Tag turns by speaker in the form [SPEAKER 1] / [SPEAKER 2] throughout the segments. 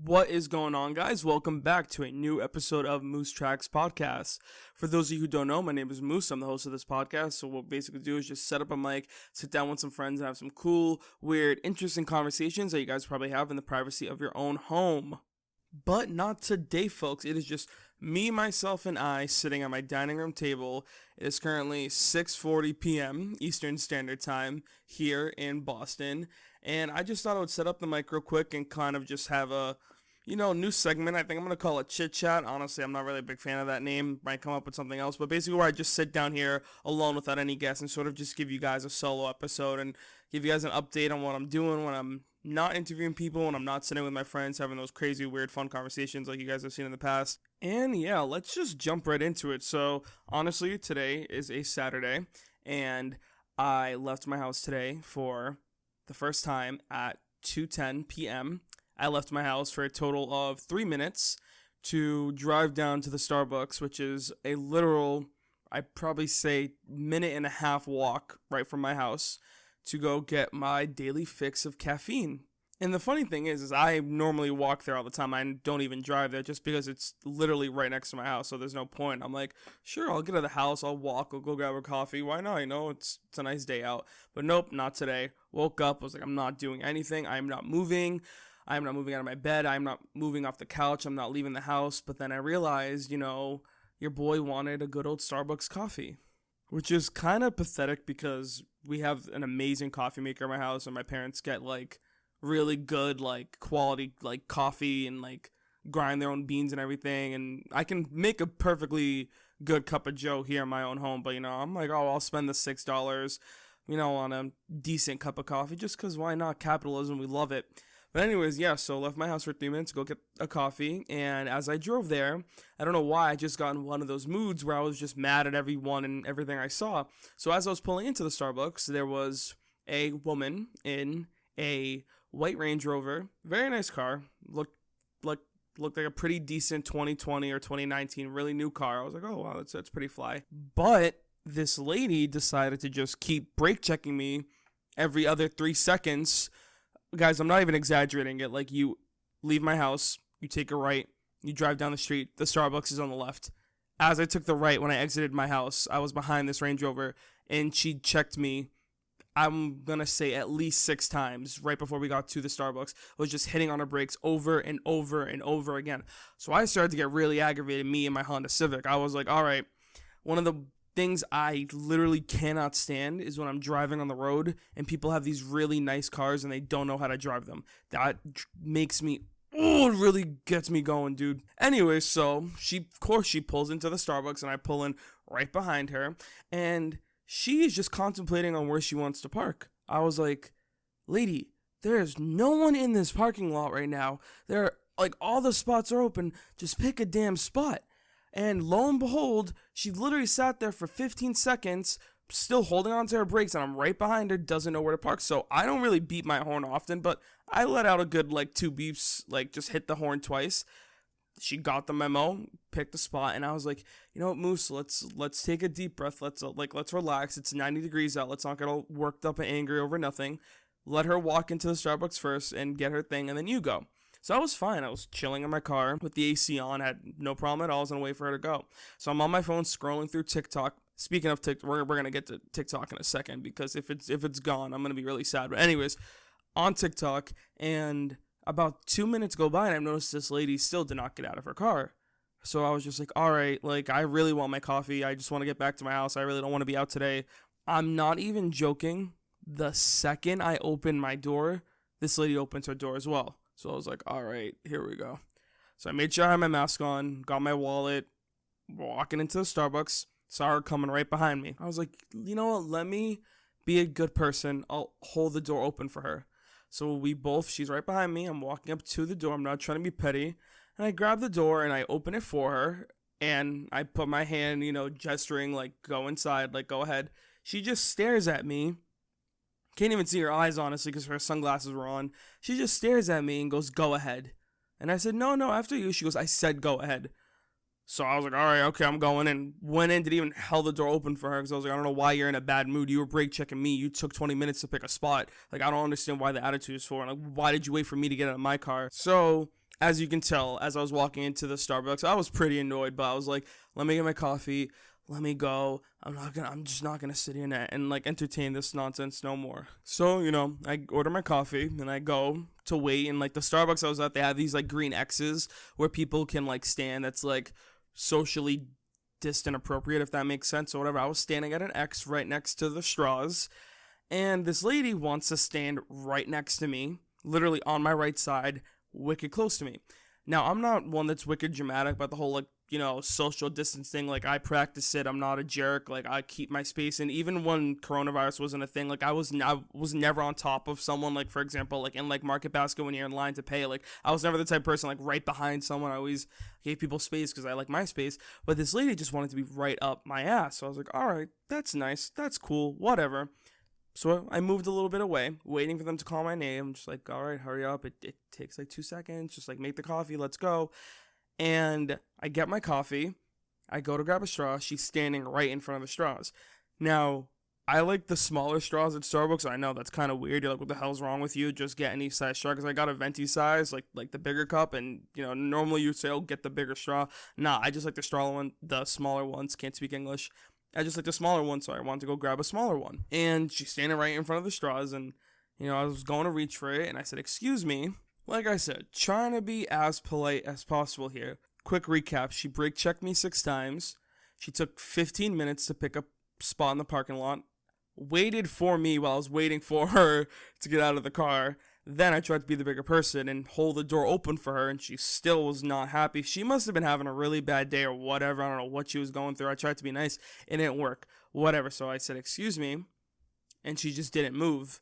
[SPEAKER 1] What is going on, guys? Welcome back to a new episode of Moose Tracks Podcast. For those of you who don't know, my name is Moose. I'm the host of this podcast. So what we basically do is just set up a mic, sit down with some friends, and have some cool, weird, interesting conversations that you guys probably have in the privacy of your own home. But not today, folks. It is just me, myself, and I sitting at my dining room table. It is currently 6:40 p.m. Eastern Standard Time here in Boston. And I just thought I would set up the mic real quick and kind of just have a, new segment. I think I'm going to call it Chit Chat. Honestly, I'm not really a big fan of that name. Might come up with something else. But basically where I just sit down here alone without any guests and sort of just give you guys a solo episode and give you guys an update on what I'm doing when I'm not interviewing people, when I'm not sitting with my friends having those crazy, weird, fun conversations like you guys have seen in the past. And yeah, let's just jump right into it. So honestly, today is a Saturday and I left my house today for the first time at 2:10 p.m. I left my house for a total of 3 minutes to drive down to the Starbucks, which is a literal, I'd probably say, minute and a half walk right from my house to go get my daily fix of caffeine. And the funny thing is I normally walk there all the time. I don't even drive there just because it's literally right next to my house, so there's no point. I'm like, sure, I'll get out of the house, I'll walk, I'll go grab a coffee. Why not? It's a nice day out. But nope, not today. Woke up, was like, I'm not doing anything. I'm not moving. I'm not moving out of my bed. I'm not moving off the couch. I'm not leaving the house. But then I realized, your boy wanted a good old Starbucks coffee, which is kind of pathetic because we have an amazing coffee maker in my house and my parents get really good quality coffee and grind their own beans and everything, and I can make a perfectly good cup of joe here in my own home. But I'm like, oh, I'll spend the $6 on a decent cup of coffee just because why not? Capitalism, we love it. But anyways, yeah, so left my house for 3 minutes to go get a coffee, and as I drove there, I don't know why, I just got in one of those moods where I was just mad at everyone and everything I saw. So as I was pulling into the Starbucks, there was a woman in a white Range Rover, very nice car, looked like a pretty decent 2020 or 2019, really new car. I was like, oh wow, that's pretty fly. But this lady decided to just keep brake checking me every other 3 seconds. Guys, I'm not even exaggerating it. You leave my house, you take a right, you drive down the street, the Starbucks is on the left. As I took the right, when I exited my house, I was behind this Range Rover, and she checked me, I'm going to say at least 6 times right before we got to the Starbucks. I was just hitting on her brakes over and over and over again. So I started to get really aggravated, me and my Honda Civic. I was like, all right, one of the things I literally cannot stand is when I'm driving on the road and people have these really nice cars and they don't know how to drive them. That makes me, it really gets me going, dude. Anyway, so she pulls into the Starbucks and I pull in right behind her, and she is just contemplating on where she wants to park. I was like, lady, there's no one in this parking lot right now. All the spots are open. Just pick a damn spot. And lo and behold, she literally sat there for 15 seconds, still holding on to her brakes, and I'm right behind her, doesn't know where to park. So I don't really beat my horn often, but I let out a good 2 beeps, just hit the horn twice. She got the memo, picked a spot, and I was like, you know what, Moose, let's take a deep breath. Let's relax. It's 90 degrees out. Let's not get all worked up and angry over nothing. Let her walk into the Starbucks first and get her thing, and then you go. So I was fine. I was chilling in my car with the AC on, had no problem at all. I was going to wait for her to go. So I'm on my phone scrolling through TikTok. Speaking of TikTok, we're going to get to TikTok in a second because if it's gone, I'm going to be really sad. But anyways, on TikTok, and about 2 minutes go by and I've noticed this lady still did not get out of her car. So I was just like, all right, I really want my coffee. I just want to get back to my house. I really don't want to be out today. I'm not even joking. The second I open my door, this lady opens her door as well. So I was like, all right, here we go. So I made sure I had my mask on, got my wallet, walking into the Starbucks, saw her coming right behind me. I was like, you know what, let me be a good person. I'll hold the door open for her. So she's right behind me. I'm walking up to the door. I'm not trying to be petty. And I grab the door and I open it for her. And I put my hand, gesturing, go inside, go ahead. She just stares at me. Can't even see her eyes, honestly, because her sunglasses were on. She just stares at me and goes, go ahead. And I said, no, after you. She goes, I said go ahead. So I was like, all right, okay, I'm going in. Went in, didn't even held the door open for her because I was like, I don't know why you're in a bad mood. You were brake checking me. You took 20 minutes to pick a spot. I don't understand why the attitude is for. Why did you wait for me to get out of my car? So as you can tell, as I was walking into the Starbucks, I was pretty annoyed, but I was like, let me get my coffee. Let me go. I'm just not gonna sit here and like entertain this nonsense no more. So, I order my coffee and I go to wait. And like the Starbucks I was at, they have these like green X's where people can like stand. That's like socially distant appropriate, if that makes sense or whatever. I was standing at an X right next to the straws. And this lady wants to stand right next to me, literally on my right side, wicked close to me. Now, I'm not one that's wicked dramatic about the whole, like, social distancing. Like, I practice it. I'm not a jerk. Like, I keep my space. And even when coronavirus wasn't a thing, like, I was never on top of someone. Like, for example, like, in, like, Market Basket when you're in line to pay. Like, I was never the type of person, like, right behind someone. I always gave people space because I like my space. But this lady just wanted to be right up my ass. So I was like, all right, that's nice. That's cool. Whatever. So I moved a little bit away, waiting for them to call my name. I'm just like, all right, hurry up. It takes like 2 seconds. Just like make the coffee. Let's go. And I get my coffee. I go to grab a straw. She's standing right in front of the straws. Now, I like the smaller straws at Starbucks. I know that's kind of weird. You're like, what the hell's wrong with you? Just get any size straw. Because I got a venti size, like the bigger cup. And, normally you'd say, oh, get the bigger straw. Nah, I just like the smaller ones. Can't speak English. I just like the smaller one, so I wanted to go grab a smaller one. And she's standing right in front of the straws, and, I was going to reach for it, and I said, excuse me. Like I said, trying to be as polite as possible here. Quick recap, she brake checked me 6 times. She took 15 minutes to pick up a spot in the parking lot. Waited for me while I was waiting for her to get out of the car. Then I tried to be the bigger person and hold the door open for her, and she still was not happy. She must have been having a really bad day or whatever. I don't know what she was going through. I tried to be nice. It didn't work. Whatever. So I said, excuse me, and she just didn't move.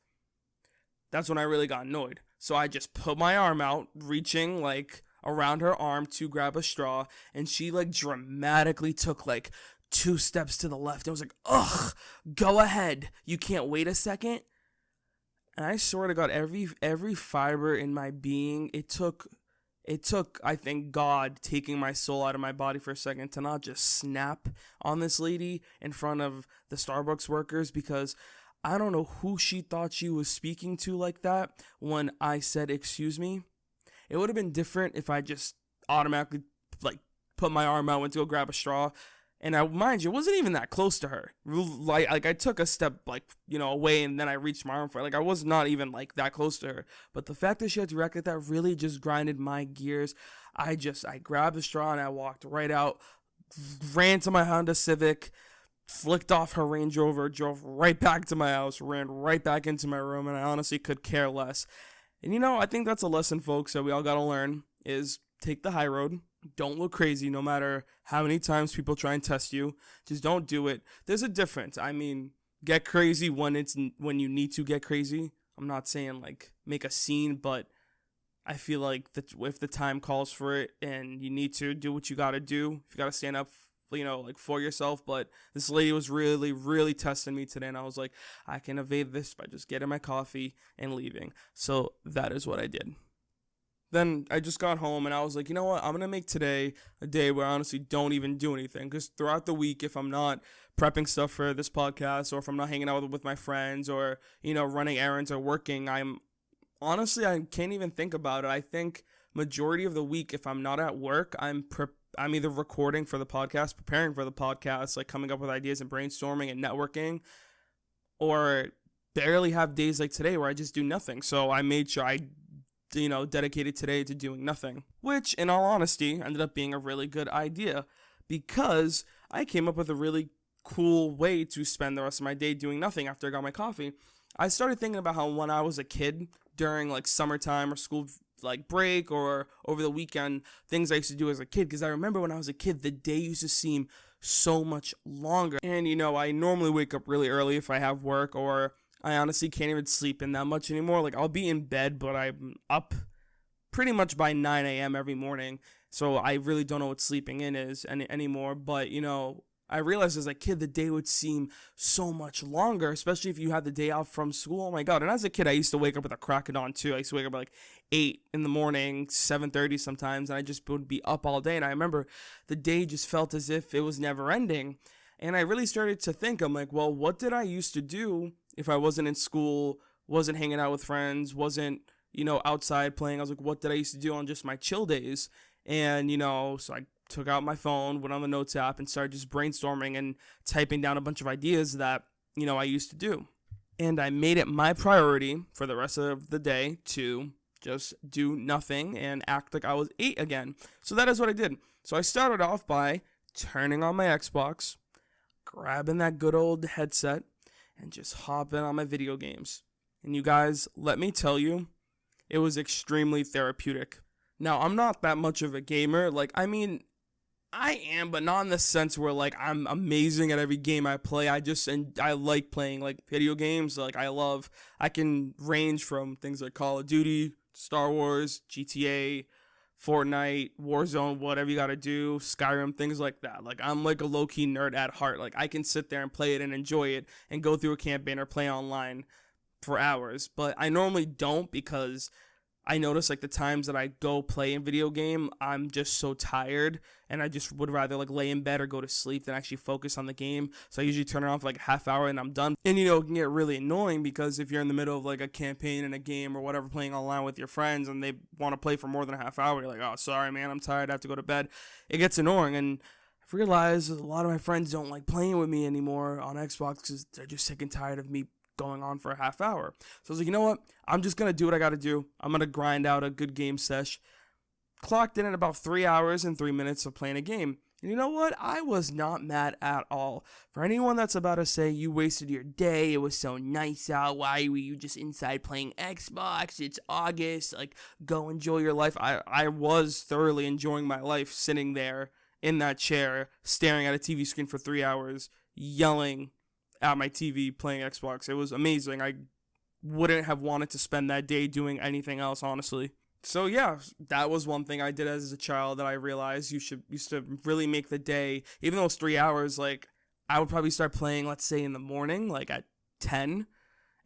[SPEAKER 1] That's when I really got annoyed. So I just put my arm out, reaching like around her arm to grab a straw, and she like dramatically took like 2 steps to the left. I was like, ugh, go ahead. You can't wait a second? And I swear to God, every fiber in my being, it took, I think, God taking my soul out of my body for a second to not just snap on this lady in front of the Starbucks workers, because I don't know who she thought she was speaking to like that when I said, excuse me. It would have been different if I just automatically, like, put my arm out, went to go grab a straw. And mind you, it wasn't even that close to her. Like I took a step, away, and then I reached my arm for her. Like, I was not even, like, that close to her. But the fact that she had to react like that really just grinded my gears. I grabbed the straw, and I walked right out, ran to my Honda Civic, flicked off her Range Rover, drove right back to my house, ran right back into my room, and I honestly could care less. And, I think that's a lesson, folks, that we all gotta learn, is take the high road. Don't look crazy no matter how many times people try and test you. Just don't do it. There's a difference. I mean, get crazy when you need to get crazy. I'm not saying like make a scene, but I feel like that if the time calls for it and you need to do what you got to do, if you got to stand up, like for yourself. But this lady was really, really testing me today, and I was like, I can evade this by just getting my coffee and leaving. So that is what I did. Then I just got home and I was like, you know what? I'm going to make today a day where I honestly don't even do anything. Because throughout the week, if I'm not prepping stuff for this podcast, or if I'm not hanging out with my friends, or, running errands or working, I can't even think about it. I think majority of the week, if I'm not at work, I'm either recording for the podcast, preparing for the podcast, like coming up with ideas and brainstorming and networking, or barely have days like today where I just do nothing. So I made sure I dedicated today to doing nothing, which in all honesty ended up being a really good idea, because I came up with a really cool way to spend the rest of my day doing nothing after I got my coffee. I started thinking about how when I was a kid, during like summertime or school like break or over the weekend, things I used to do as a kid, because I remember when I was a kid, the day used to seem so much longer. And I normally wake up really early if I have work, or I honestly can't even sleep in that much anymore. Like, I'll be in bed, but I'm up pretty much by 9 a.m. every morning. So I really don't know what sleeping in is anymore. But, I realized as a kid, the day would seem so much longer, especially if you had the day out from school. Oh, my God. And as a kid, I used to wake up with a crack of dawn, too. I used to wake up at like 8 in the morning, 7:30 sometimes, and I just would be up all day. And I remember the day just felt as if it was never ending. And I really started to think, I'm like, well, what did I used to do if I wasn't in school, wasn't hanging out with friends, wasn't, outside playing. I was like, what did I used to do on just my chill days? And, so I took out my phone, went on the notes app, and started just brainstorming and typing down a bunch of ideas that, I used to do. And I made it my priority for the rest of the day to just do nothing and act like I was 8 again. So that is what I did. So I started off by turning on my Xbox, grabbing that good old headset, and just hopping on my video games. And you guys, let me tell you, it was extremely therapeutic. Now, I'm not that much of a gamer. I am, but not in the sense where, I'm amazing at every game I play. I like playing, video games. I can range from things like Call of Duty, Star Wars, GTA, Fortnite, Warzone, whatever you gotta do, Skyrim, things like that. I'm a low-key nerd at heart. I can sit there and play it and enjoy it and go through a campaign or play online for hours. But I normally don't, because I notice the times that I go play a video game, I'm just so tired, and I just would rather lay in bed or go to sleep than actually focus on the game. So I usually turn it off for a half hour and I'm done. And it can get really annoying, because if you're in the middle of a campaign in a game or whatever, playing online with your friends, and they want to play for more than a half hour, you're like, oh, sorry man, I'm tired, I have to go to bed. It gets annoying, and I've realized a lot of my friends don't like playing with me anymore on Xbox because they're just sick and tired of me going on for a half hour. So I was like, you know what? I'm just going to do what I got to do. I'm going to grind out a good game sesh. Clocked in at about 3 hours and 3 minutes of playing a game. And you know what? I was not mad at all. For anyone that's about to say you wasted your day, it was so nice out, why were you just inside playing Xbox? It's August. Go enjoy your life. I was thoroughly enjoying my life sitting there in that chair, staring at a TV screen for 3 hours, yelling at my TV, playing Xbox. It was amazing. I wouldn't have wanted to spend that day doing anything else, honestly. So yeah, that was one thing I did as a child that I realized used to really make the day, even though it's 3 hours, I would probably start playing, let's say in the morning, at 10,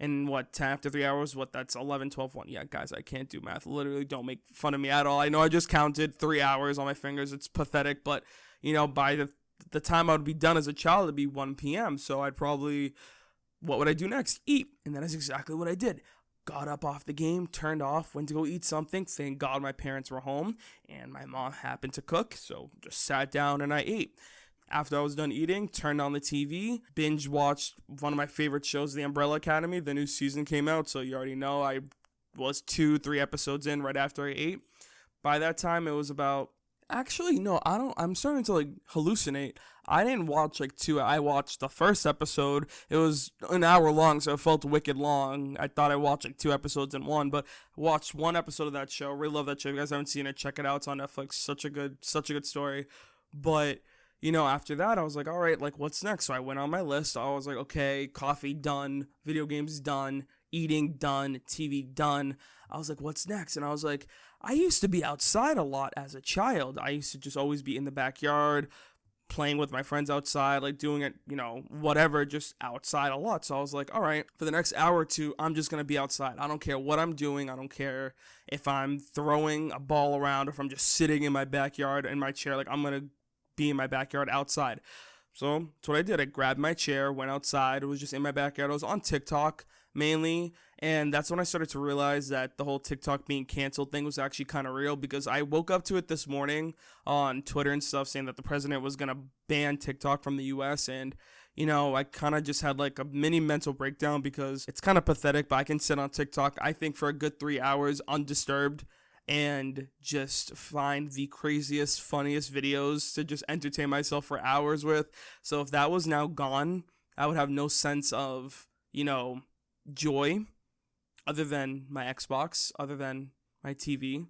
[SPEAKER 1] and 10 after 3 hours, that's 11, 12, 1. Yeah, guys, I can't do math. Literally, don't make fun of me at all. I know I just counted 3 hours on my fingers. It's pathetic, but, by the time I would be done as a child, it'd be 1 p.m. So I'd probably, what would I do next? Eat. And that is exactly what I did. Got up off the game, turned off, went to go eat something. Thank God my parents were home and my mom happened to cook. So just sat down and I ate. After I was done eating, turned on the TV, binge watched one of my favorite shows, The Umbrella Academy. The new season came out, so you already know I was 2-3 episodes in right after I ate. By that time, it was about, actually, no, I'm starting to hallucinate. I didn't watch 2. I watched the first episode. It was an hour long, so it felt wicked long. I thought I watched 2 episodes in one, but watched 1 episode of that show. Really love that show. If you guys haven't seen it, check it out. It's on Netflix. Such a good story. But after that, I was like, all right, what's next? So I went on my list. I was like, okay, coffee done, video games done, eating done, TV done. I was like, what's next? And I was like, I used to be outside a lot as a child. I used to just always be in the backyard, playing with my friends outside, doing it, whatever, just outside a lot. So I was like, all right, for the next hour or 2, I'm just going to be outside. I don't care what I'm doing. I don't care if I'm throwing a ball around or if I'm just sitting in my backyard in my chair. I'm going to be in my backyard outside. So that's what I did. I grabbed my chair, went outside. It was just in my backyard. I was on TikTok mainly, and that's when I started to realize that the whole TikTok being canceled thing was actually kind of real, because I woke up to it this morning on Twitter and stuff saying that the president was going to ban TikTok from the US, and I kind of just had a mini mental breakdown, because it's kind of pathetic, but I can sit on TikTok, I think, for a good 3 hours undisturbed and just find the craziest, funniest videos to just entertain myself for hours with. So if that was now gone, I would have no sense of, joy other than my Xbox, other than my TV.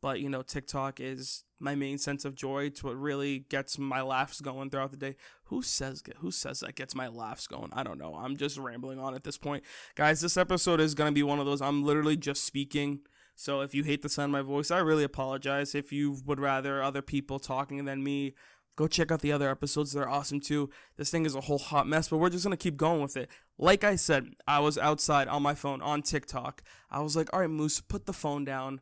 [SPEAKER 1] But, TikTok is my main sense of joy. It's what really gets my laughs going throughout the day. Who says that gets my laughs going? I don't know. I'm just rambling on at this point. Guys, this episode is going to be one of those, I'm literally just speaking. So if you hate the sound of my voice, I really apologize. If you would rather other people talking than me, go check out the other episodes. They're awesome too. This thing is a whole hot mess, but we're just going to keep going with it. Like I said, I was outside on my phone on TikTok. I was like, all right, Moose, put the phone down.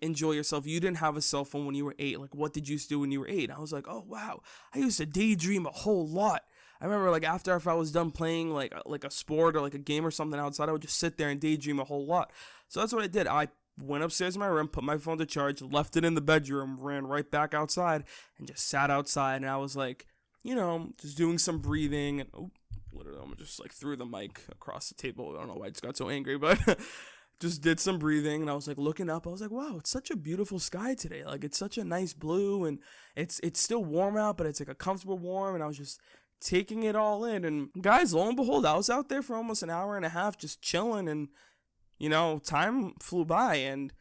[SPEAKER 1] Enjoy yourself. You didn't have a cell phone when you were 8. What did you used to do when you were 8? I was like, oh, wow. I used to daydream a whole lot. I remember, after if I was done playing, a sport or, a game or something outside, I would just sit there and daydream a whole lot. So that's what I did. I went upstairs in my room, put my phone to charge, left it in the bedroom, ran right back outside, and just sat outside. And I was like, just doing some breathing. And literally, I just like threw the mic across the table. I don't know why I just got so angry, but just did some breathing. And I was like looking up. I was like, wow, it's such a beautiful sky today. Like, it's such a nice blue, and it's still warm out, but it's like a comfortable warm. And I was just taking it all in. And guys, lo and behold, I was out there for almost an hour and a half just chilling, and time flew by. And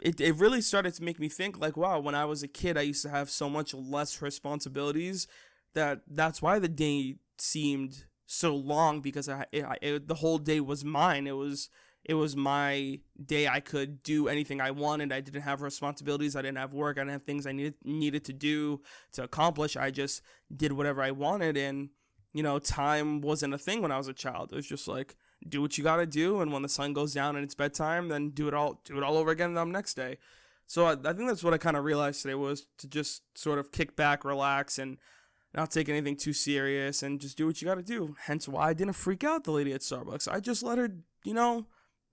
[SPEAKER 1] it really started to make me think, like, wow, when I was a kid, I used to have so much less responsibilities that's why the day seemed so long, because the whole day was mine. It was my day. I could do anything I wanted. I didn't have responsibilities. I didn't have work. I didn't have things I needed to do to accomplish. I just did whatever I wanted. And, time wasn't a thing when I was a child. It was just like, do what you got to do. And when the sun goes down and it's bedtime, then do it all over again the next day. So I think that's what I kind of realized today, was to just sort of kick back, relax, and not take anything too serious, and just do what you got to do. Hence why I didn't freak out the lady at Starbucks. I just let her,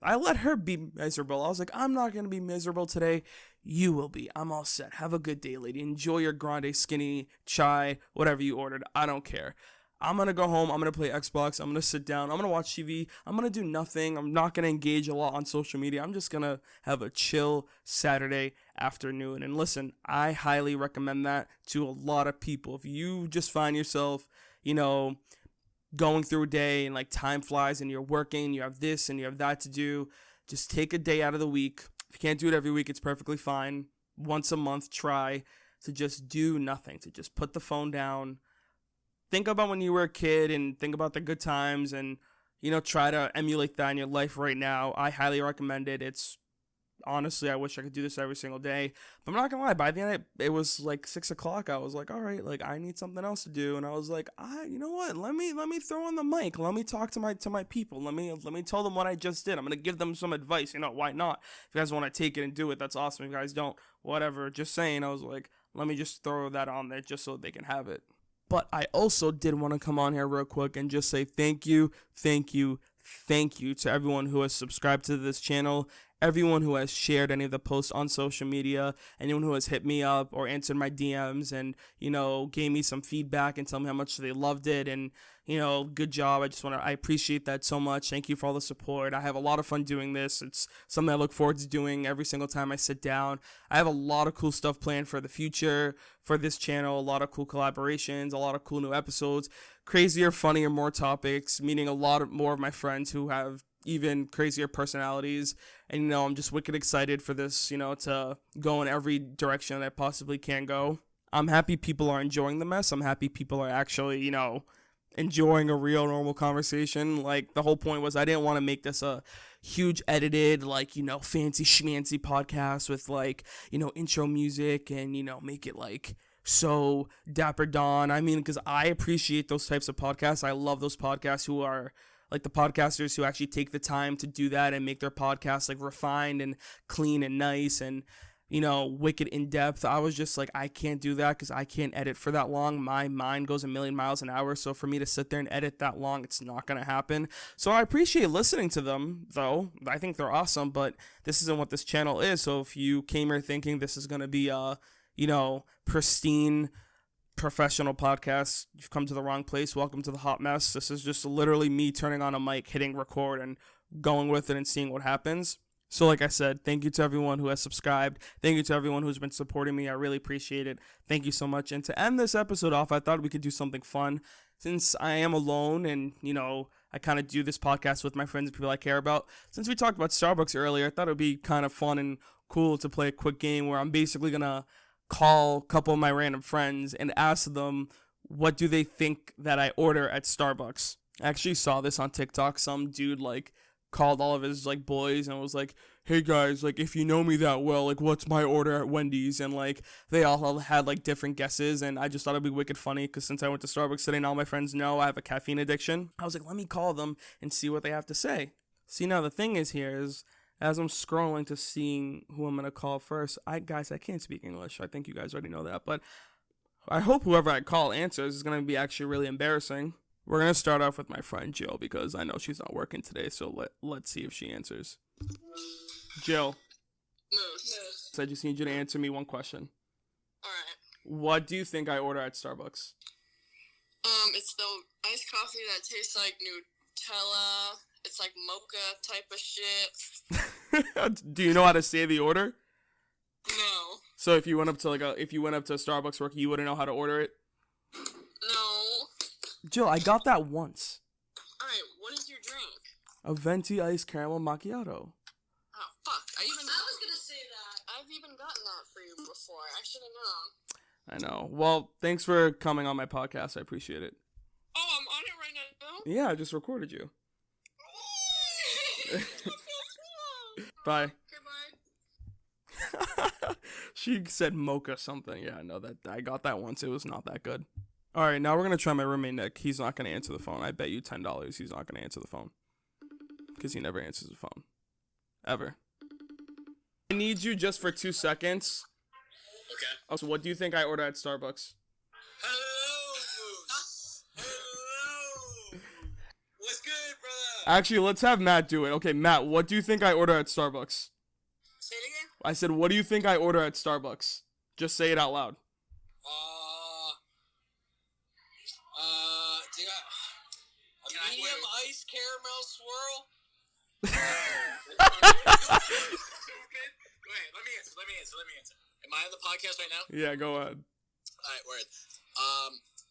[SPEAKER 1] I let her be miserable. I was like, I'm not going to be miserable today. You will be. I'm all set. Have a good day, lady. Enjoy your grande, skinny, chai, whatever you ordered. I don't care. I'm going to go home. I'm going to play Xbox. I'm going to sit down. I'm going to watch TV. I'm going to do nothing. I'm not going to engage a lot on social media. I'm just going to have a chill Saturday afternoon. And listen, I highly recommend that to a lot of people. If you just find yourself, going through a day and like time flies and you're working, you have this and you have that to do, just take a day out of the week. If you can't do it every week, it's perfectly fine. Once a month, try to just do nothing, to just put the phone down. Think about when you were a kid and think about the good times, and, try to emulate that in your life right now. I highly recommend it. It's honestly, I wish I could do this every single day, but I'm not gonna lie. By the end, it was like 6 o'clock. I was like, all right, like I need something else to do, and I was like, you know what? Let me throw on the mic. Let me talk to my people. Let me tell them what I just did. I'm gonna give them some advice. Why not? If you guys want to take it and do it, that's awesome. If you guys don't, whatever. Just saying. I was like, let me just throw that on there just so they can have it. But I also did want to come on here real quick and just say thank you to everyone who has subscribed to this channel, everyone who has shared any of the posts on social media, anyone who has hit me up or answered my DMs and, gave me some feedback and tell me how much they loved it, and, good job. I appreciate that so much. Thank you for all the support. I have a lot of fun doing this. It's something I look forward to doing every single time I sit down. I have a lot of cool stuff planned for the future for this channel, a lot of cool collaborations, a lot of cool new episodes, crazier, funnier, more topics, meeting a lot more of my friends who have even crazier personalities. And, I'm just wicked excited for this, to go in every direction that I possibly can go. I'm happy people are enjoying the mess. I'm happy people are actually, enjoying a real normal conversation. Like, the whole point was I didn't want to make this a huge edited, like, fancy schmancy podcast with like, intro music and, make it like so Dapper Don. I mean, because I appreciate those types of podcasts. I love those podcasts who are like the podcasters who actually take the time to do that and make their podcast like refined and clean and nice and, wicked in depth. I was just like, I can't do that because I can't edit for that long. My mind goes a million miles an hour. So for me to sit there and edit that long, it's not going to happen. So I appreciate listening to them, though. I think they're awesome, but this isn't what this channel is. So if you came here thinking this is going to be a, pristine professional podcast, you've come to the wrong place. Welcome to the hot mess. This is just literally me turning on a mic, hitting record, and going with it and seeing what happens. So like I said, thank you to everyone who has subscribed. Thank you to everyone who's been supporting me. I really appreciate it. Thank you so much. And to end this episode off, I thought we could do something fun. Since I am alone and, I kind of do this podcast with my friends and people I care about. Since we talked about Starbucks earlier, I thought it would be kind of fun and cool to play a quick game where I'm basically going to call a couple of my random friends and ask them what do they think that I order at Starbucks. I actually saw this on TikTok. Some dude called all of his boys and was like, hey guys, if you know me that well, what's my order at Wendy's? And they all had different guesses, and I just thought it'd be wicked funny because since I went to Starbucks today and all my friends know I have a caffeine addiction, I was like, let me call them and see what they have to say. See, now the thing is here is, as I'm scrolling to seeing who I'm going to call first, I can't speak English. I think you guys already know that, but I hope whoever I call answers is going to be actually really embarrassing. We're going to start off with my friend Jill because I know she's not working today, so let's see if she answers. Jill.
[SPEAKER 2] Moose.
[SPEAKER 1] So I just need you to answer me one question.
[SPEAKER 2] Alright.
[SPEAKER 1] What do you think I order at Starbucks?
[SPEAKER 2] It's the iced coffee that tastes like Nutella. It's like mocha type of shit.
[SPEAKER 1] Do you know how to say the order?
[SPEAKER 2] No.
[SPEAKER 1] So if you went up to if you went up to a Starbucks worker, you wouldn't know how to order it?
[SPEAKER 2] No.
[SPEAKER 1] Jill, I got that once.
[SPEAKER 2] Alright, what is your drink?
[SPEAKER 1] A venti iced caramel macchiato.
[SPEAKER 2] Oh, fuck. I was gonna say that. I've even gotten that for you before. I should have known.
[SPEAKER 1] I know. Well, thanks for coming on my podcast. I appreciate it.
[SPEAKER 2] Oh, I'm on it right now?
[SPEAKER 1] Yeah, I just recorded you. Bye.
[SPEAKER 2] Goodbye.
[SPEAKER 1] She said mocha something. Yeah, I know that. I got that once. It was not that good. All right, now we're going to try my roommate, Nick. He's not going to answer the phone. I bet you $10 he's not going to answer the phone. Because he never answers the phone. Ever. I need you just for 2 seconds.
[SPEAKER 3] Okay.
[SPEAKER 1] Oh, so what do you think I order at Starbucks?
[SPEAKER 3] Hello, Moose. Hello. What's good, brother?
[SPEAKER 1] Actually, let's have Matt do it. Okay, Matt, what do you think I order at Starbucks?
[SPEAKER 2] Say it again?
[SPEAKER 1] I said, what do you think I order at Starbucks? Just say it out loud.
[SPEAKER 3] Do you got a medium iced caramel swirl? Stupid. Wait, let me answer. Am I on the podcast right now?
[SPEAKER 1] Yeah, go ahead.
[SPEAKER 3] Alright, word.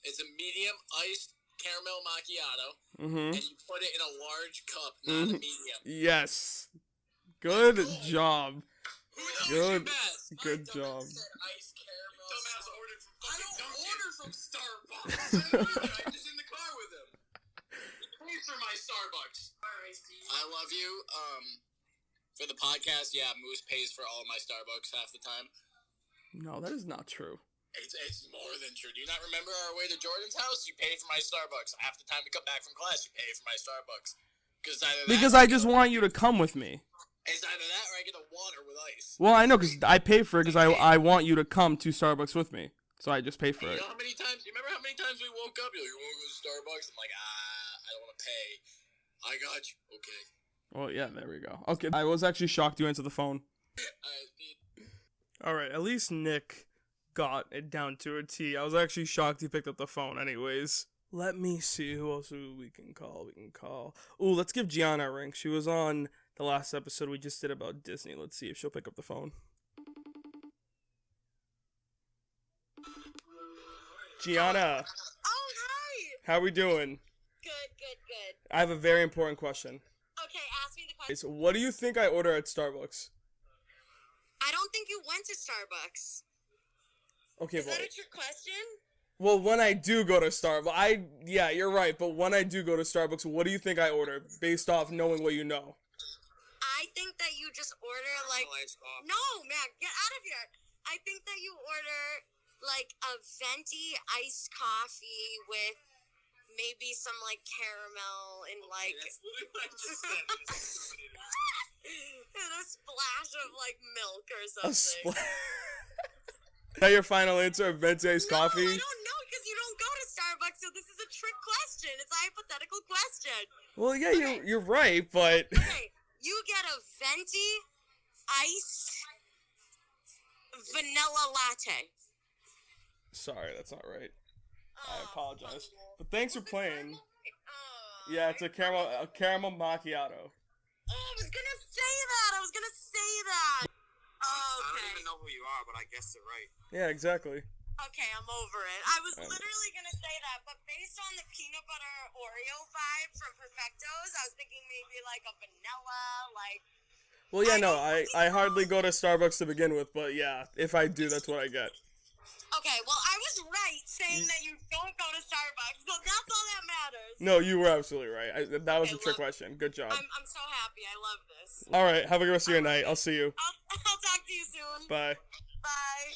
[SPEAKER 3] It's a medium iced caramel macchiato,
[SPEAKER 1] Mm-hmm.
[SPEAKER 3] and you put it in a large cup, not a medium.
[SPEAKER 1] Yes. Good job.
[SPEAKER 3] Who knows
[SPEAKER 1] Good.
[SPEAKER 3] you best?
[SPEAKER 1] Good
[SPEAKER 3] My
[SPEAKER 1] job.
[SPEAKER 3] dumbass said iced caramel. Dumbass ordered from
[SPEAKER 2] I don't order from Starbucks.
[SPEAKER 3] I'm just in the car with him. He pays for my Starbucks. I love you. For the podcast, yeah, Moose pays for all of my Starbucks half the time.
[SPEAKER 1] No, that is not true.
[SPEAKER 3] It's more than true. Do you not remember our way to Jordan's house? You paid for my Starbucks. Half the time we come back from class, you pay for my Starbucks.
[SPEAKER 1] Because I just want you to come with me.
[SPEAKER 3] It's either that or I get a water with ice.
[SPEAKER 1] Well, I know, because I pay for it, because I want you to come to Starbucks with me. So I just pay for
[SPEAKER 3] You
[SPEAKER 1] it.
[SPEAKER 3] know how many times? You remember how many times we woke up? You're like, you want to go to Starbucks? I'm like, I don't want to pay. I got you. Okay.
[SPEAKER 1] Well, yeah, there we go. Okay, I was actually shocked you answered the phone. All right, at least Nick got it down to a T. I was actually shocked he picked up the phone anyways. Let me see who else we can call. Ooh, let's give Gianna a ring. She was on the last episode we just did about Disney. Let's see if she'll pick up the phone. Gianna,
[SPEAKER 2] Oh, hi.
[SPEAKER 1] how we doing?
[SPEAKER 2] Good.
[SPEAKER 1] I have a very important question.
[SPEAKER 2] Okay, ask me the question.
[SPEAKER 1] So what do you think I order at Starbucks?
[SPEAKER 2] I don't think you went to Starbucks.
[SPEAKER 1] Okay,
[SPEAKER 2] Is that a trick question?
[SPEAKER 1] well, when I do go to Starbucks, yeah, you're right, but when I do go to Starbucks, what do you think I order based off knowing what you know?
[SPEAKER 2] I think that you just order like no, man, get out of here. I think that you order like a venti iced coffee with maybe some like caramel and like
[SPEAKER 3] That's literally what I just said.
[SPEAKER 2] and a splash of like milk or
[SPEAKER 1] A
[SPEAKER 2] something.
[SPEAKER 1] Is that your final answer of venti iced coffee?
[SPEAKER 2] No, I don't know because you don't go to Starbucks, so this is a trick question. It's a hypothetical question.
[SPEAKER 1] Well, yeah, you're right, but
[SPEAKER 2] Okay, you get a venti iced vanilla latte.
[SPEAKER 1] sorry, that's not right. I
[SPEAKER 2] Oh,
[SPEAKER 1] apologize.
[SPEAKER 2] fuck.
[SPEAKER 1] But thanks for
[SPEAKER 2] Was it
[SPEAKER 1] playing.
[SPEAKER 2] Oh,
[SPEAKER 1] Yeah, it's a caramel macchiato.
[SPEAKER 2] Oh, I was gonna say that.
[SPEAKER 4] I
[SPEAKER 2] Okay.
[SPEAKER 4] don't even know who you are, but I guess they're right.
[SPEAKER 1] Yeah, exactly.
[SPEAKER 2] Okay, I'm over it. I was
[SPEAKER 1] Um,
[SPEAKER 2] literally gonna say that, but based on the peanut butter Oreo vibe from Perfectos, I was thinking maybe like a vanilla, like.
[SPEAKER 1] Well, yeah, no, I hardly go to Starbucks to begin with, but yeah, if I do, that's what I get.
[SPEAKER 2] Okay, well, I was right saying that you don't go to Starbucks, so that's all that matters.
[SPEAKER 1] No, you were absolutely right. That was
[SPEAKER 2] Okay,
[SPEAKER 1] a trick
[SPEAKER 2] well,
[SPEAKER 1] question. Good job.
[SPEAKER 2] I'm so happy. I love this.
[SPEAKER 1] All right, have a good rest of your night. I'll see you.
[SPEAKER 2] I'll talk to you soon.
[SPEAKER 1] Bye.
[SPEAKER 2] Bye.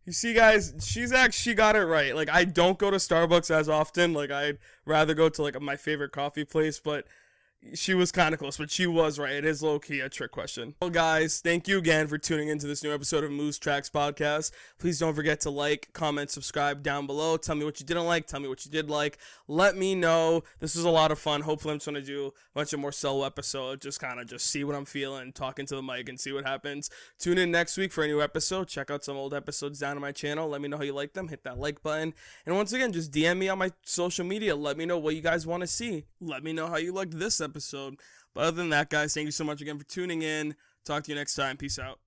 [SPEAKER 1] You see, guys, she got it right. Like, I don't go to Starbucks as often. Like, I'd rather go to, like, my favorite coffee place. But, She was kind of close, but she was right. It is low-key a trick question. Well, guys, thank you again for tuning into this new episode of Moose Tracks Podcast. Please don't forget to like, comment, subscribe down below. Tell me what you didn't like. Tell me what you did like. Let me know. This was a lot of fun. Hopefully, I'm just going to do a bunch of more solo episodes. Just see what I'm feeling, talking to the mic, and see what happens. Tune in next week for a new episode. Check out some old episodes down on my channel. Let me know how you like them. Hit that like button. And once again, just DM me on my social media. Let me know what you guys want to see. Let me know how you liked this episode. But other than that, guys, thank you so much again for tuning in. Talk to you next time. Peace out.